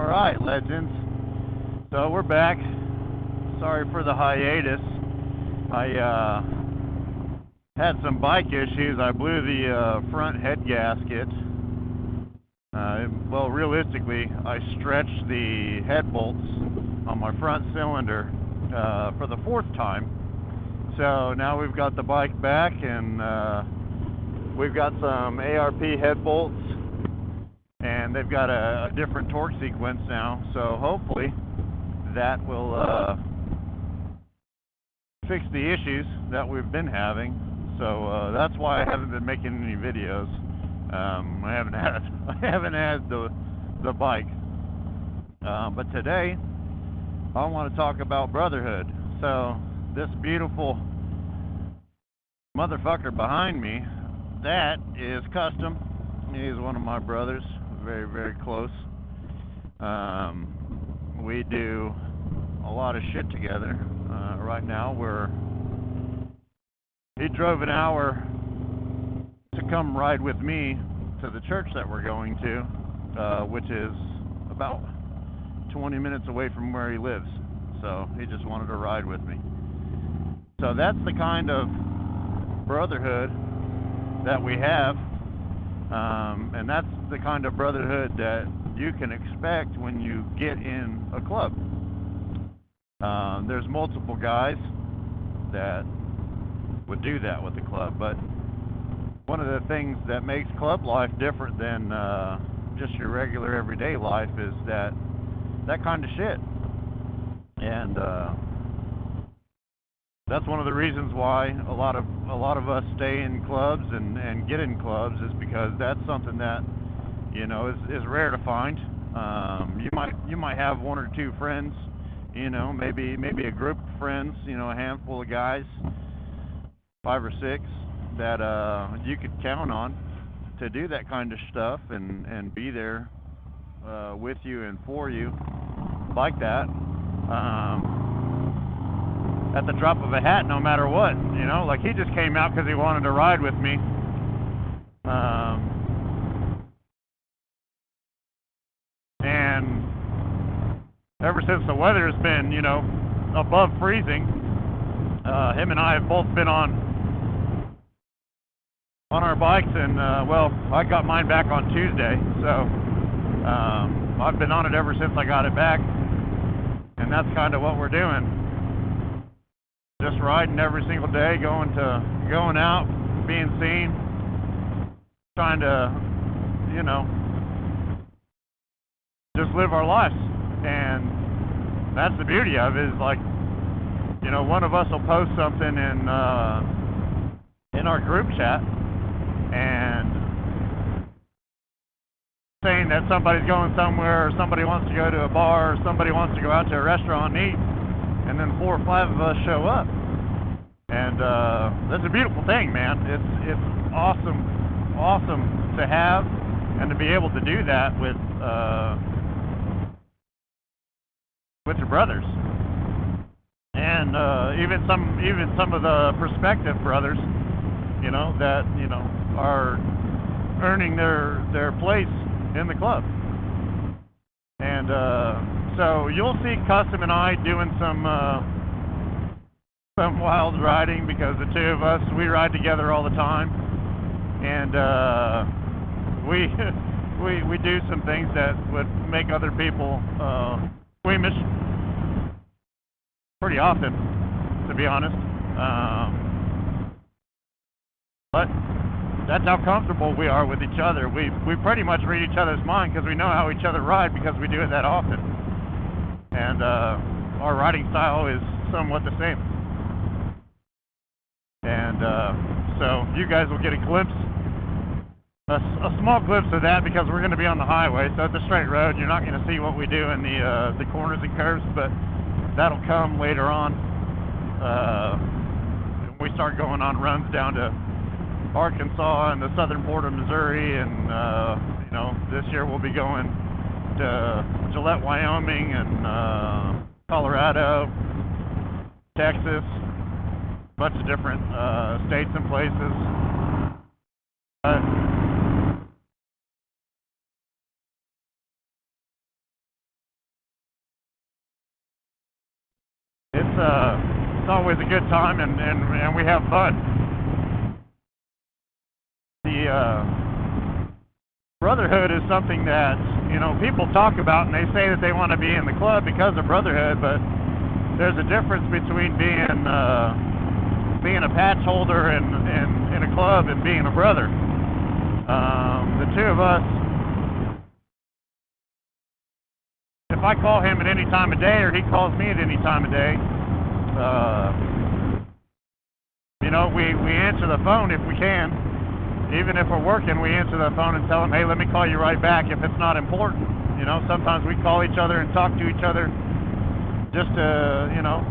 Alright, legends. So we're back. Sorry for the hiatus. I had some bike issues. I blew the front head gasket. Well, realistically, I stretched the head bolts on my front cylinder for the fourth time. So now we've got the bike back, and we've got some ARP head bolts, and they've got a different torque sequence now. So hopefully that will fix the issues that we've been having. So that's why I haven't been making any videos. I haven't had the bike. But today I want to talk about brotherhood. So this beautiful motherfucker behind me, that is Custom. He's one of my brothers, very, very close. We do a lot of shit together. Right now he drove an hour to come ride with me to the church that we're going to, which is about 20 minutes away from where he lives. So he just wanted to ride with me. So that's the kind of brotherhood that we have, and that's the kind of brotherhood that you can expect when you get in a club. There's multiple guys that would do that with the club, but one of the things that makes club life different than just your regular everyday life is that kind of shit. And that's one of the reasons why a lot of us stay in clubs and get in clubs, is because that's something that, you know, is rare to find. You might have one or two friends, you know, maybe a group of friends, you know, a handful of guys, 5 or 6, that you could count on to do that kind of stuff and be there with you and for you like that, at the drop of a hat, no matter what. You know, like, he just came out because he wanted to ride with me. And ever since the weather's been, you know, above freezing, him and I have both been on our bikes, and well, I got mine back on Tuesday, so I've been on it ever since I got it back, and that's kind of what we're doing. Just riding every single day, going out, being seen, trying to, you know, just live our lives. And that's the beauty of it, is, like, you know, one of us will post something in our group chat and saying that somebody's going somewhere, or somebody wants to go to a bar, or somebody wants to go out to a restaurant and eat, and then 4 or 5 of us show up. And that's a beautiful thing, man. It's awesome to have, and to be able to do that with your brothers, and even some of the prospective brothers, you know, that, you know, are earning their place in the club. And so you'll see Custom and I doing some wild riding, because the two of us, we ride together all the time, and we do some things that would make other people squeamish pretty often, to be honest. But that's how comfortable we are with each other. We pretty much read each other's mind, because we know how each other ride, because we do it that often. And our riding style is somewhat the same. And so you guys will get a glimpse, a small glimpse of that, because we're going to be on the highway, so it's a straight road. You're not going to see what we do in the corners and curves, but that'll come later on. We start going on runs down to Arkansas and the southern border of Missouri, and you know, this year we'll be going to Gillette, Wyoming, and Colorado, Texas, a bunch of different states and places. it's always a good time, and we have fun. The brotherhood is something that, you know, people talk about, and they say that they want to be in the club because of brotherhood, but there's a difference between being a patch holder in a club and being a brother. The two of us, if I call him at any time of day or he calls me at any time of day, you know, we answer the phone if we can. Even if we're working, we answer the phone and tell him, hey, let me call you right back if it's not important. You know, sometimes we call each other and talk to each other just to, you know,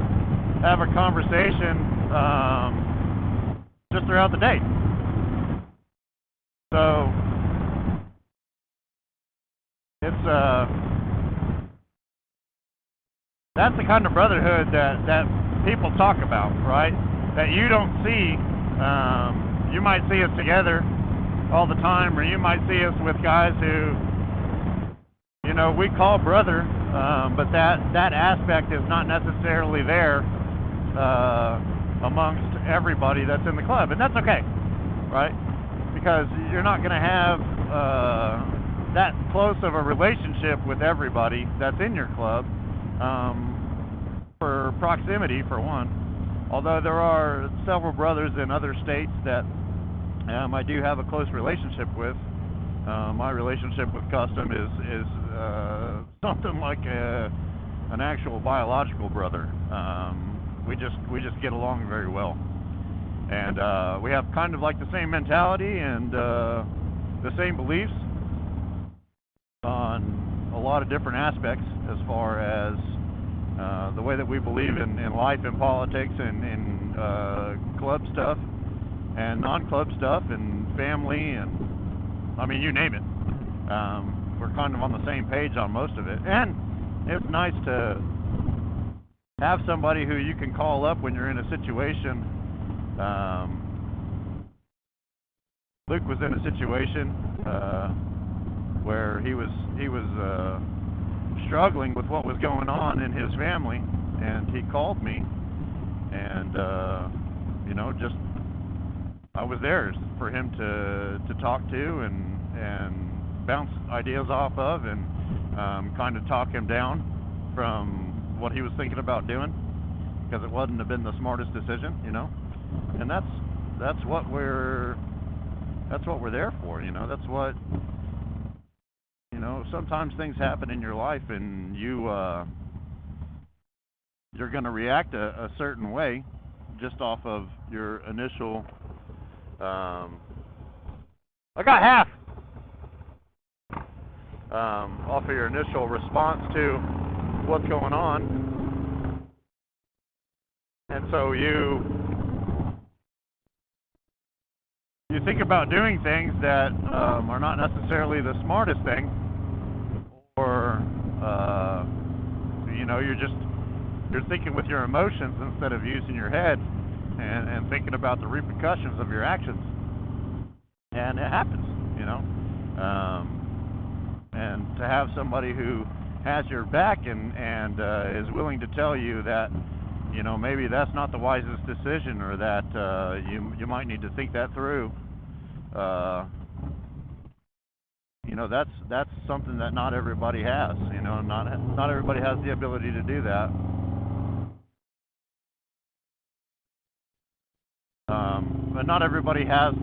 have a conversation just throughout the day. So it's that's the kind of brotherhood that people talk about, right? That you don't see. You might see us together all the time, or you might see us with guys who, you know, we call brother, but that aspect is not necessarily there amongst everybody that's in the club, and that's okay, right? Because you're not going to have that close of a relationship with everybody that's in your club for proximity, for one. Although there are several brothers in other states that I do have a close relationship with. My relationship with Custom is something like an actual biological brother. We just get along very well, and we have kind of like the same mentality and the same beliefs on a lot of different aspects as far as the way that we believe in life and politics and in club stuff and non-club stuff and family, and I mean, you name it. We're kind of on the same page on most of it, and it's nice to have somebody who you can call up when you're in a situation. Luke was in a situation where he was struggling with what was going on in his family, and he called me, and you know, just I was there for him to talk to and bounce ideas off of, and kind of talk him down from what he was thinking about doing, because it wouldn't have been the smartest decision, you know. And that's what we're there for, you know. That's what, you know, sometimes things happen in your life and you're going to react a certain way just off of your initial I got half off of your initial response to what's going on. And so you think about doing things that are not necessarily the smartest thing, or you know, you're thinking with your emotions instead of using your head and thinking about the repercussions of your actions. And it happens, you know. And to have somebody who has your back and is willing to tell you that, you know, maybe that's not the wisest decision, or that you might need to think that through. You know, that's something that not everybody has. You know, not everybody has the ability to do that. But not everybody has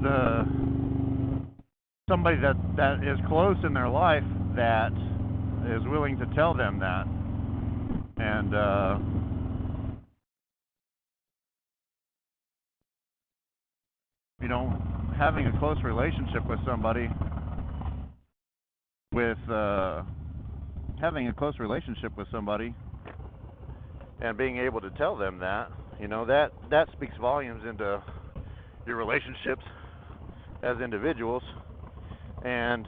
somebody that is close in their life that is willing to tell them that. And you know, having a close relationship with somebody, and being able to tell them that, you know, that speaks volumes into your relationships as individuals, and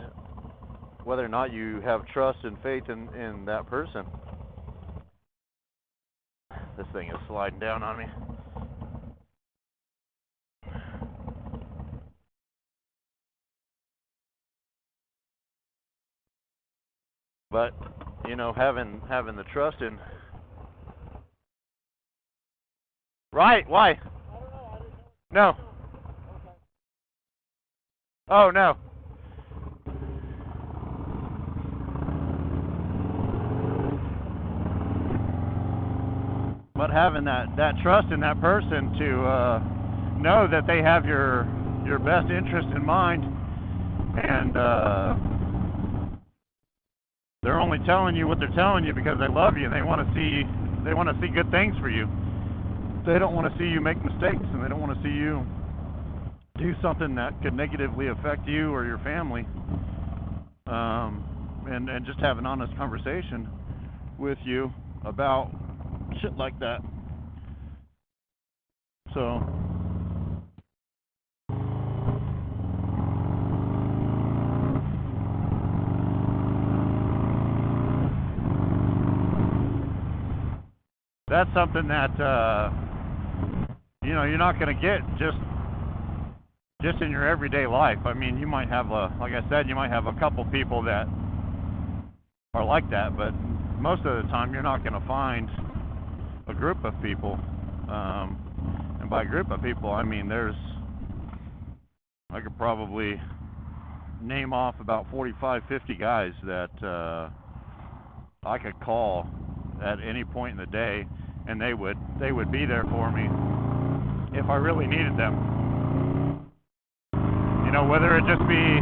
whether or not you have trust and faith in that person. This thing is sliding down on me. But, you know, having the trust Right? Why? No. Oh, no. But having that trust in that person to know that they have your best interest in mind, and they're only telling you what they're telling you because they love you and they want to see good things for you. They don't want to see you make mistakes, and they don't want to see you do something that could negatively affect you or your family. And just have an honest conversation with you about shit like that. So that's something that you're not going to get just in your everyday life. I mean, you might have like I said, you might have a couple people that are like that, but most of the time you're not going to find a group of people. And by group of people, I mean I could probably name off about 45, 50 guys that I could call at any point in the day, and they would be there for me if I really needed them. Whether it just be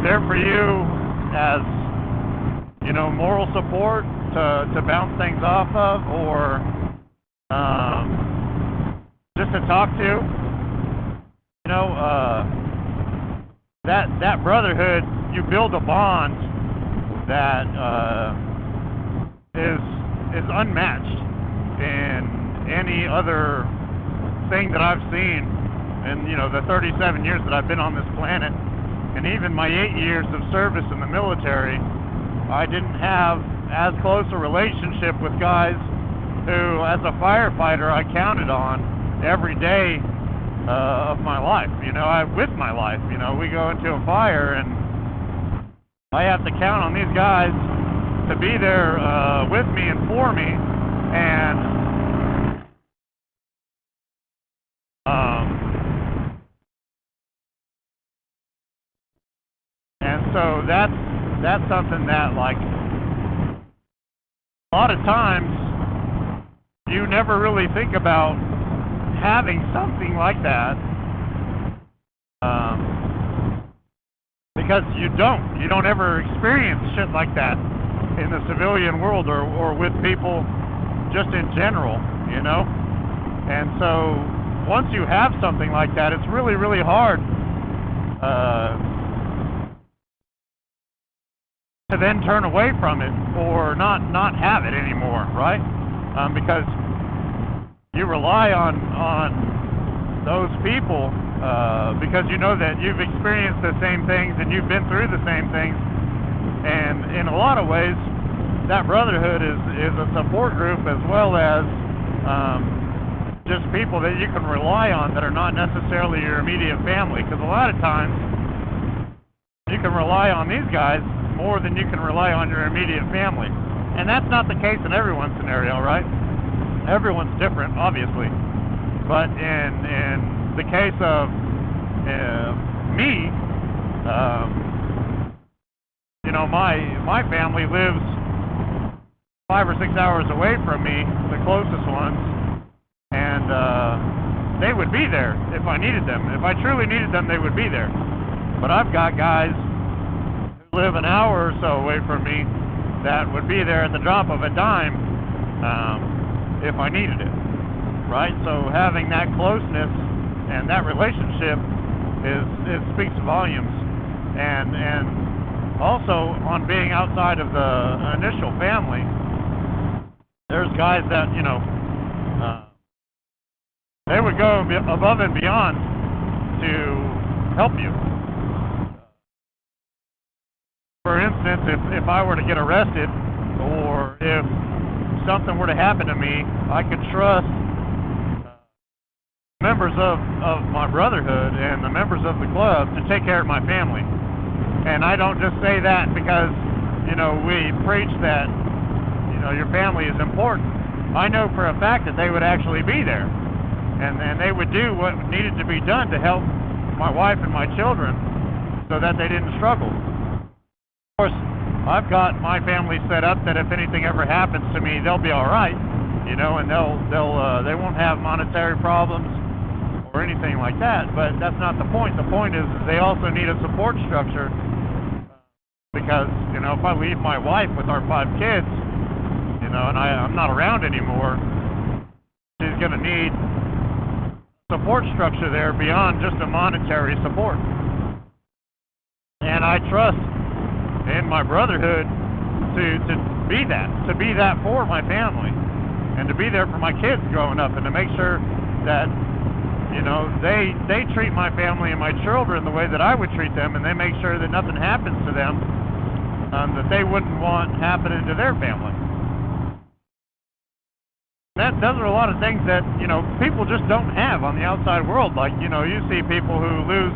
there for you as moral support to bounce things off of, or just to talk to. That brotherhood, you build a bond that is unmatched in any other thing that I've seen in the 37 years that I've been on this planet, and even my 8 years of service in the military. I didn't have as close a relationship with guys who, as a firefighter, I counted on every day of my life. With my life, we go into a fire, and I have to count on these guys to be there with me and for me, and so that's something that, like, a lot of times you never really think about having something like that, because you don't ever experience shit like that in the civilian world or with people just in general, and so once you have something like that, it's really, really hard to then turn away from it or not have it anymore, right? Because you rely on those people because you know that you've experienced the same things and you've been through the same things, and in a lot of ways that brotherhood is a support group, as well as just people that you can rely on that are not necessarily your immediate family, because a lot of times you can rely on these guys more than you can rely on your immediate family. And that's not the case in everyone's scenario, right? Everyone's different, obviously. But in the case of me, my family lives 5 or 6 hours away from me, the closest ones, and they would be there if I needed them. If I truly needed them, they would be there. But I've got guys who live an hour or so away from me that would be there at the drop of a dime if I needed it, right? So having that closeness and that relationship it speaks volumes, and also on being outside of the initial family, there's guys that they would go above and beyond to help you. For instance, if I were to get arrested, or if something were to happen to me, I could trust members of my brotherhood and the members of the club to take care of my family. And I don't just say that because, we preach that, your family is important. I know for a fact that they would actually be there, and they would do what needed to be done to help my wife and my children so that they didn't struggle. Of course, I've got my family set up that if anything ever happens to me, they'll be all right, and they won't have monetary problems or anything like that. But that's not the point. The point is they also need a support structure, because if I leave my wife with our 5 kids, and I'm not around anymore, she's going to need support structure there beyond just a monetary support. And I trust in my brotherhood to be that for my family, and to be there for my kids growing up, and to make sure that they treat my family and my children the way that I would treat them, and they make sure that nothing happens to them that they wouldn't want happening to their family. Those are a lot of things that people just don't have on the outside world. Like you see people who lose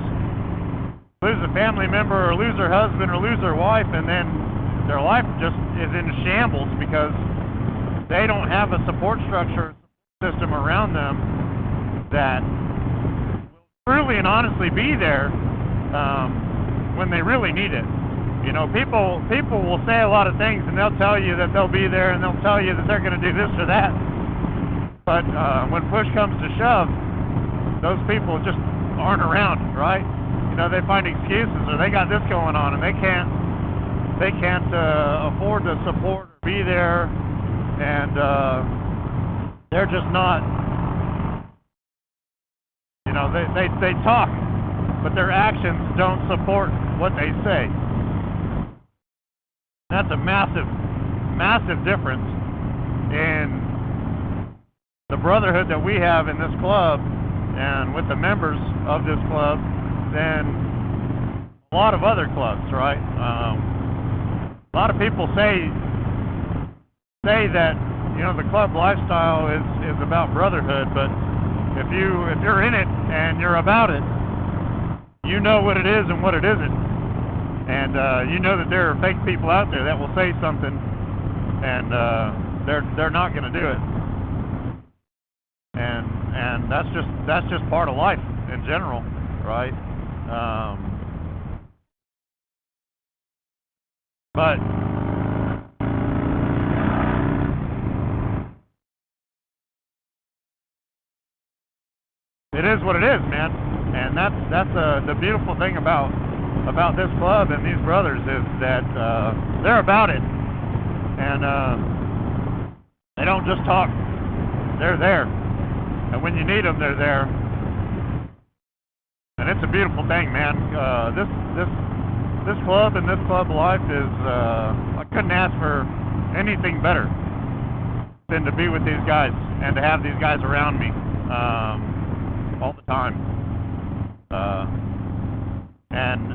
a family member, or lose their husband, or lose their wife, and then their life just is in shambles because they don't have a support structure system around them that will truly and honestly be there when they really need it. People will say a lot of things, and they'll tell you that they'll be there, and they'll tell you that they're going to do this or that. But when push comes to shove, those people just aren't around, right? They find excuses, or they got this going on, and they can't afford to support or be there, and they're just not. They talk, but their actions don't support what they say. That's a massive difference in the brotherhood that we have in this club and with the members of this club than a lot of other clubs, right? A lot of people say that the club lifestyle is about brotherhood, but if you're in it and you're about it, you know what it is and what it isn't, and you know that there are fake people out there that will say something, and they're not going to do it. And that's just part of life in general, right? But it is what it is, man. And that's the beautiful thing about this club and these brothers is that they're about it, and they don't just talk. They're there. And when you need them, they're there. And it's a beautiful thing, man. This club and this club life is, I couldn't ask for anything better than to be with these guys and to have these guys around me all the time. And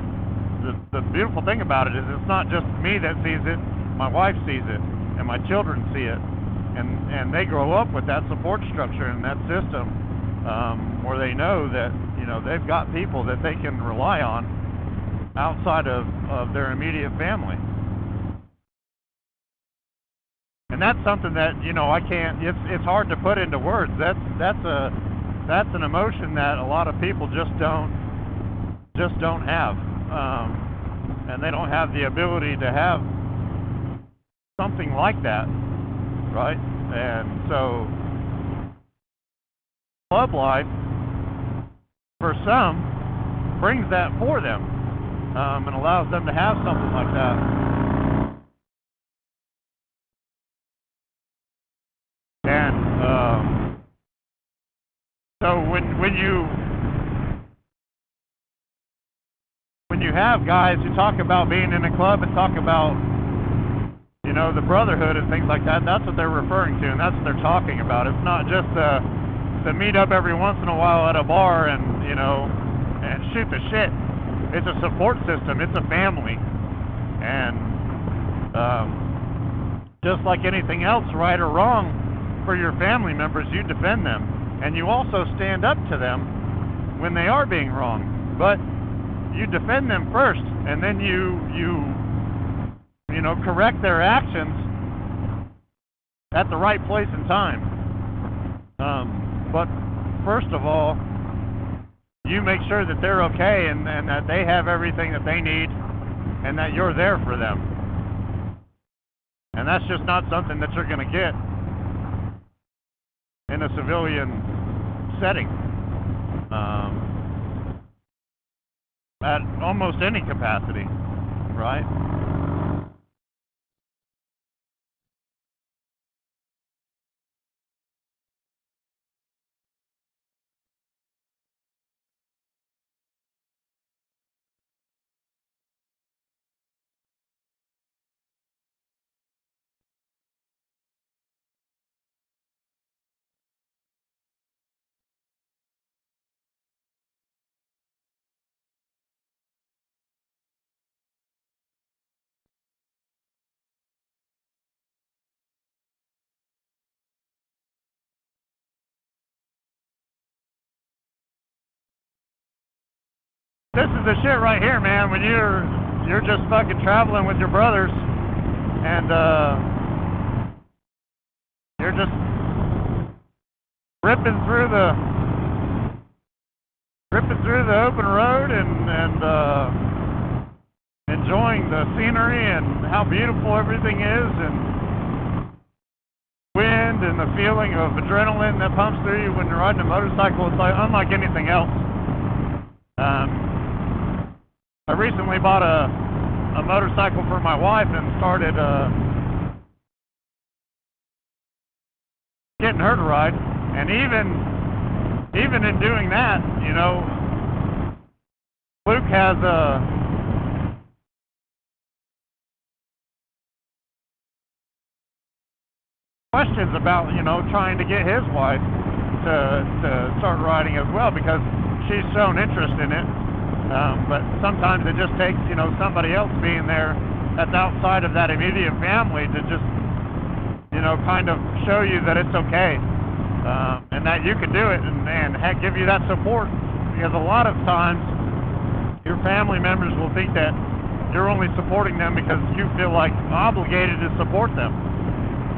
the beautiful thing about it is it's not just me that sees it. My wife sees it, and my children see it. And they grow up with that support structure and that system where they know that they've got people that they can rely on outside of their immediate family. And that's something that I can't. It's hard to put into words. That's an emotion that a lot of people just don't have, and they don't have the ability to have something like that. Right? And so club life, for some, brings that for them and allows them to have something like that. And so when you have guys who talk about being in a club and talk about the brotherhood and things like that, that's what they're referring to, and that's what they're talking about. It's not just to meet up every once in a while at a bar and shoot the shit. It's a support system. It's a family. And just like anything else, right or wrong, for your family members, you defend them. And you also stand up to them when they are being wrong. But you defend them first, and then you correct their actions at the right place and time. But first of all, you make sure that they're okay and that they have everything that they need and that you're there for them. And that's just not something that you're going to get in a civilian setting at almost any capacity, right? This is the shit right here, man, when you're just fucking traveling with your brothers and you're just ripping through the open road and enjoying the scenery and how beautiful everything is, and wind and the feeling of adrenaline that pumps through you when you're riding a motorcycle. It's like unlike anything else. I recently bought a motorcycle for my wife and started getting her to ride. And even in doing that, you know, Luke has questions about, you know, trying to get his wife to start riding as well, because she's shown interest in it. But sometimes it just takes, you know, somebody else being there that's outside of that immediate family to just, you know, kind of show you that it's okay, and that you can do it, and give you that support. Because a lot of times your family members will think that you're only supporting them because you feel like obligated to support them.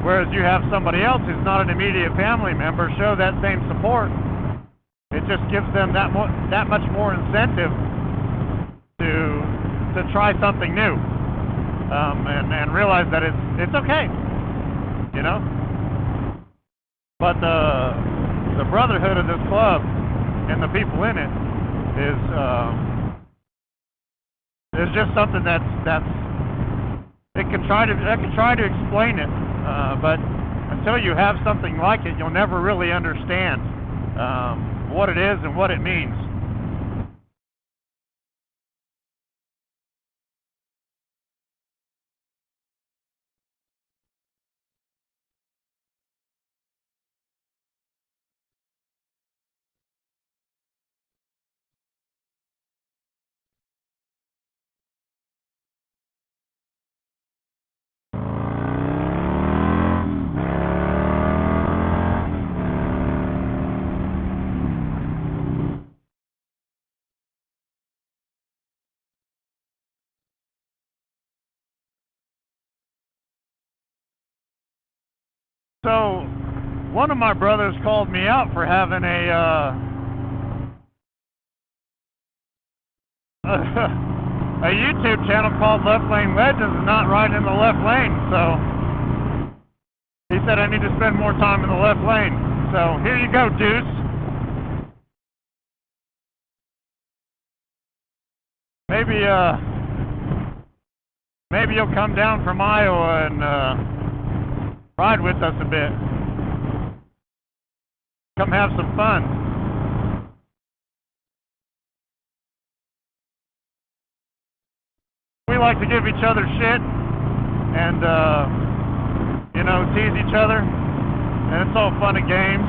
Whereas you have somebody else who's not an immediate family member show that same support. It just gives them that much more incentive to try something new, and realize that it's okay, you know. But the brotherhood of this club and the people in it is just something that's I can try to explain it, but until you have something like it, you'll never really understand what it is and what it means. So, one of my brothers called me out for having a YouTube channel called Left Lane Legends and not riding in the left lane. So, he said I need to spend more time in the left lane. So, here you go, Deuce. Maybe you'll come down from Iowa and ride with us a bit. Come have some fun. We like to give each other shit and, you know, tease each other. And it's all fun and games.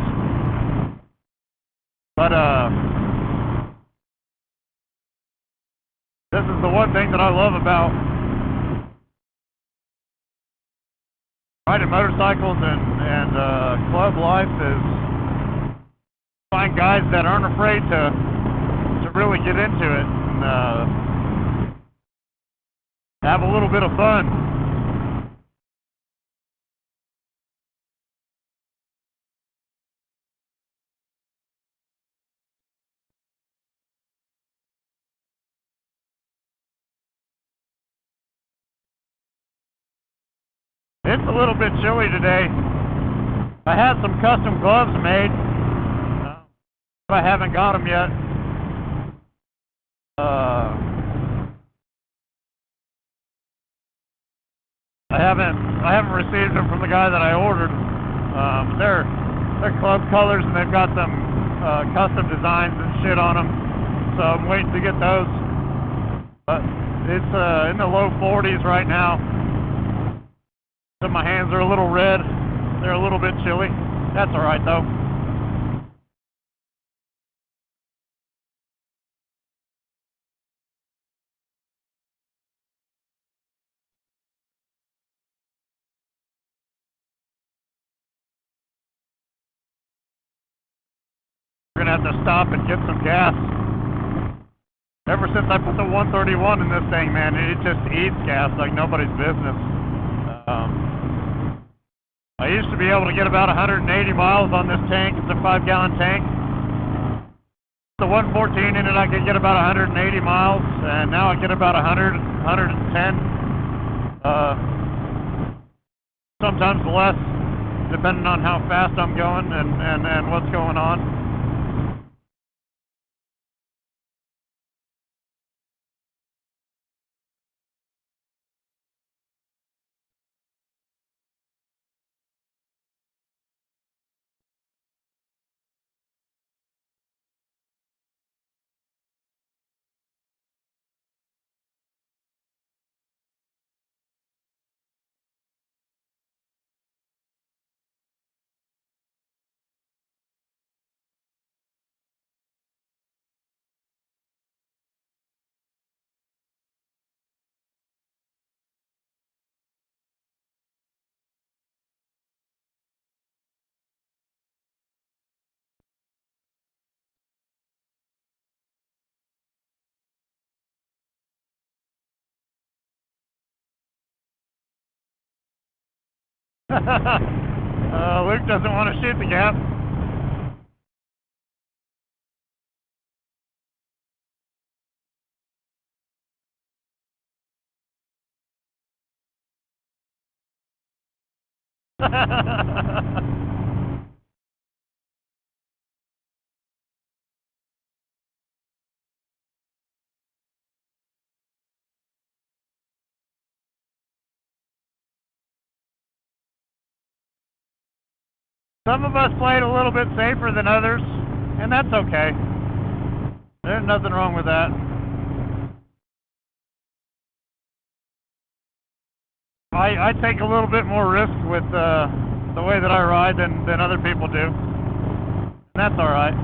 But, this is the one thing that I love about riding motorcycles and club life is find guys that aren't afraid to really get into it and have a little bit of fun. It's a little bit chilly today. I had some custom gloves made, but I haven't got them yet. I haven't received them from the guy that I ordered. They're club colors, and they've got some custom designs and shit on them. So I'm waiting to get those. But it's in the low 40s right now. So my hands are a little red. They're a little bit chilly. That's all right though. We're gonna have to stop and get some gas. Ever since I put the 131 in this thing, man, it just eats gas like nobody's business. I used to be able to get about 180 miles on this tank. It's a 5-gallon tank. The 114 in it, I could get about 180 miles, and now I get about 100, 110. Sometimes less, depending on how fast I'm going and what's going on. Luke doesn't want to shoot the gap. Some of us played a little bit safer than others, and that's okay. There's nothing wrong with that. I take a little bit more risk with the way that I ride than other people do. And that's all right.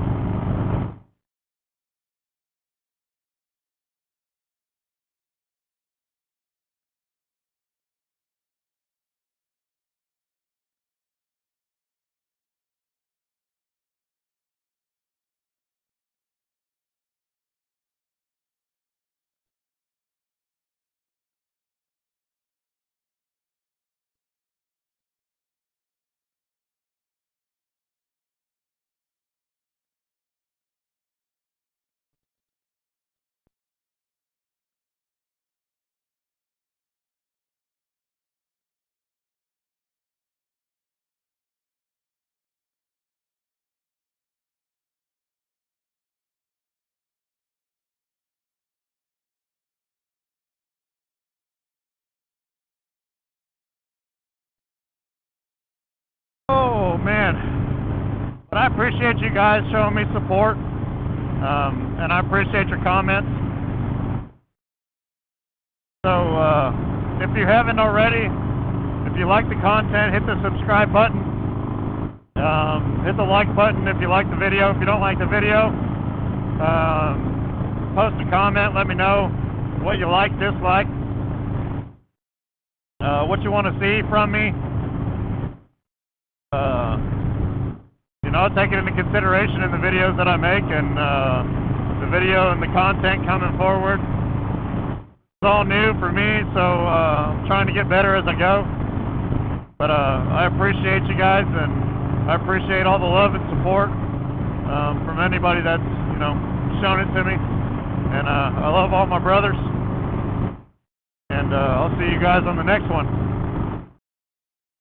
Oh man, but I appreciate you guys showing me support, and I appreciate your comments. So if you haven't already, if you like the content, hit the subscribe button, hit the like button if you like the video. If you don't like the video, post a comment, let me know what you like, dislike, what you want to see from me. Take it into consideration in the videos that I make, and the video and the content coming forward. It's all new for me, so I'm trying to get better as I go. But I appreciate you guys, and I appreciate all the love and support from anybody that's shown it to me. And I love all my brothers, and I'll see you guys on the next one.